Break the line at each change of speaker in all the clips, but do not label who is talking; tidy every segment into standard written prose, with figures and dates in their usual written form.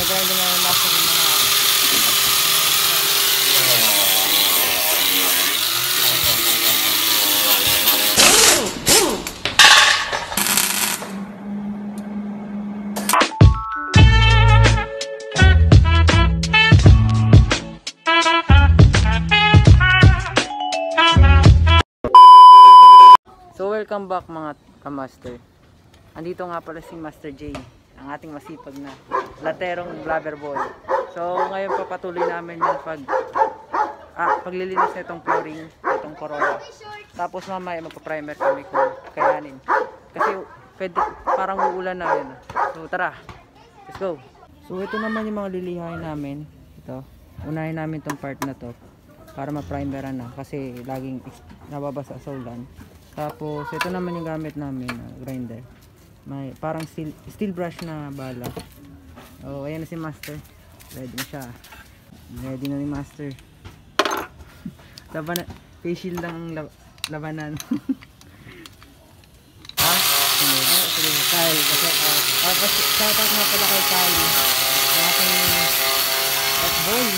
grinder na yung master yung mga So welcome back mga kamaster. Andito nga pala si Master J, ang ating masipag na laterong blabber boy. So ngayon papatuloy namin yung paglilinis na itong flooring, itong Corolla. Tapos mamaya magpa-primer kami kung kayanin. Kasi pwede, parang uulan na yun. So tara, let's go. So ito naman yung mga lilihain namin. Ito, unahin namin itong part na to para ma-primeran na kasi laging nababasa sa ulan. Tapos ito naman yung gamit namin, grinder. May parang steel brush na bala. Oh, ayan na si Master. Ready na siya. Ready na ni Master. Laban, face shield lang ang labanan. Ha? Sige, Kyle. Tapos shoutout nga pala kay Kyle. Ang ating boy.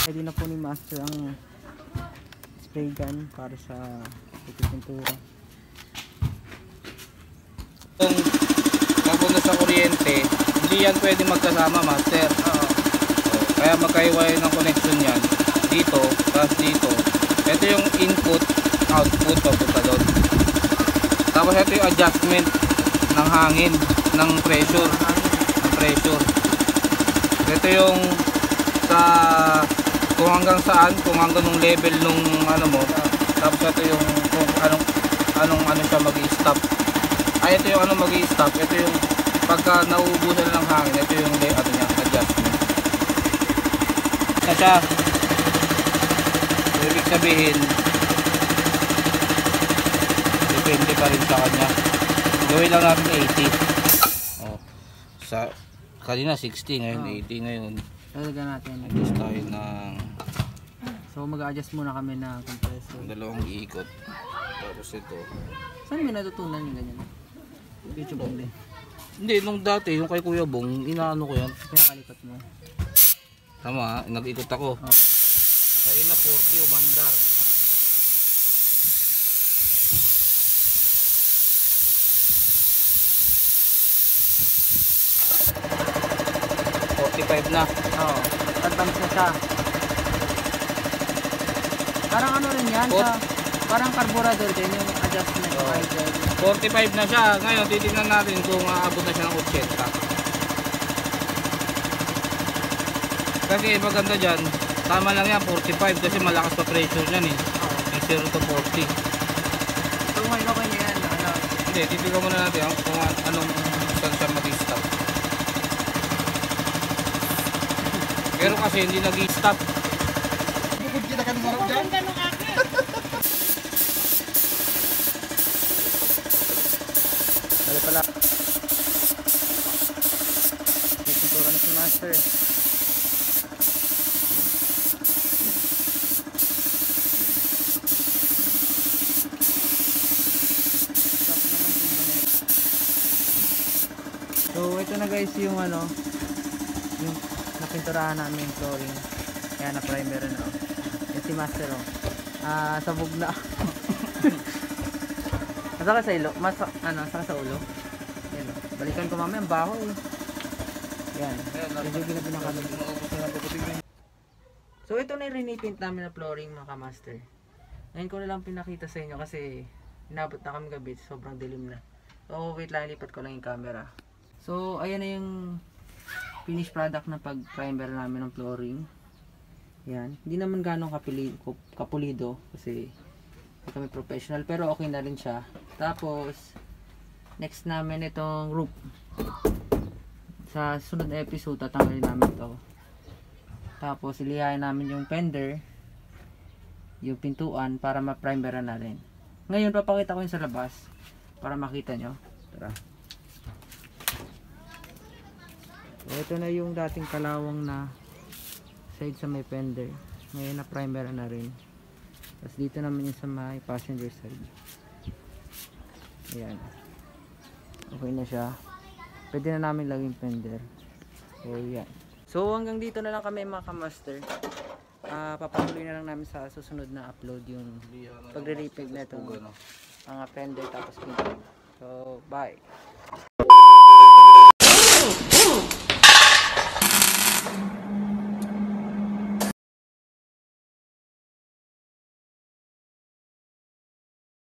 Pwede na po ni Master ang spray gun para sa pintura.
Kung napunta sa kuryente, hindi yan pwede magkasama, Master. Kaya magkaiwalay ng connection yan. Dito, tapos dito. Ito yung input, output, papunta doon. Tapos ito yung adjustment ng hangin, ng pressure. Ito yung sa kung hanggang saan, kung hanggang nung level nung ano mo. Tapos ito yung kung anong siya mag-i-stop. Ito yung mag-i-stop. Ito yung pagka nauubusan ng hangin, ito yung niya, adjustment. Siya. So, ibig sabihin, depende pa rin sa kanya. Gawin lang natin 80. Sa kanina 60, ngayon 80 ngayon.
Lagyan natin.
Adjust tayo ng...
So mag-adjust muna kami na compressor.
Dalawang ikot. Tapos ito.
Saan mo natutunan yung ganyan? YouTube din.
Hindi, nung dati, yung kay Kuya Bong, inaano ko yan.
Pinakalipat mo.
Tama, nag-ikot ako. Kaya na 40, umandar. Na.
Oo, advance na siya. Parang ano rin yan, parang carburetor din yung adjustment.
45 na siya. Ngayon, titignan natin kung aabot na siya ng 80. Kasi maganda dyan, tama lang yan, 45 kasi malakas pa pressure niyan eh. May 0 to 40.
So ngayon okay na yan.
Hindi, titignan muna natin kung anong saan siya mag-stop. Pero kasi hindi nag-i-stop.
Bukod kita ka nung dyan?
Dali pala. Pintura na si Master. So ito na guys yung yung napinturahan namin yung flooring. Kaya na primer na. Yan si Master sabog na. Masaka sa ilo, saka sa ulo. Yan, balikan ko mamaya ang baho eh. Yan. So ito na yung rinipaint namin na flooring mga ka-master. Ngayon ko na lang pinakita sa inyo kasi inabot na kami gabi, sobrang dilim na. So wait lang, lipat ko lang yung camera. So ayan na yung finished product na pag-primer namin ng flooring. Yan. Hindi naman ganong kapulido kasi kami professional pero okay na rin siya. Tapos next namin itong roof. Sa sunod na episode tatanggalin namin to. Tapos ilihain namin yung fender, yung pintuan para ma-primeran na rin. Ngayon papakita ko yun sa labas. para makita nyo. Tara. So, ito na yung dating kalawang na side sa may fender. Ngayon na primer na rin. Tapos dito naman yung sa may passenger side. Ayan. Okay na siya. Pwede na namin laging fender. So yan. So hanggang dito na lang kami mga kamaster. Papatuloy na lang namin sa susunod na upload yung pagre-repaint na itong mga fender tapos pinto. So bye.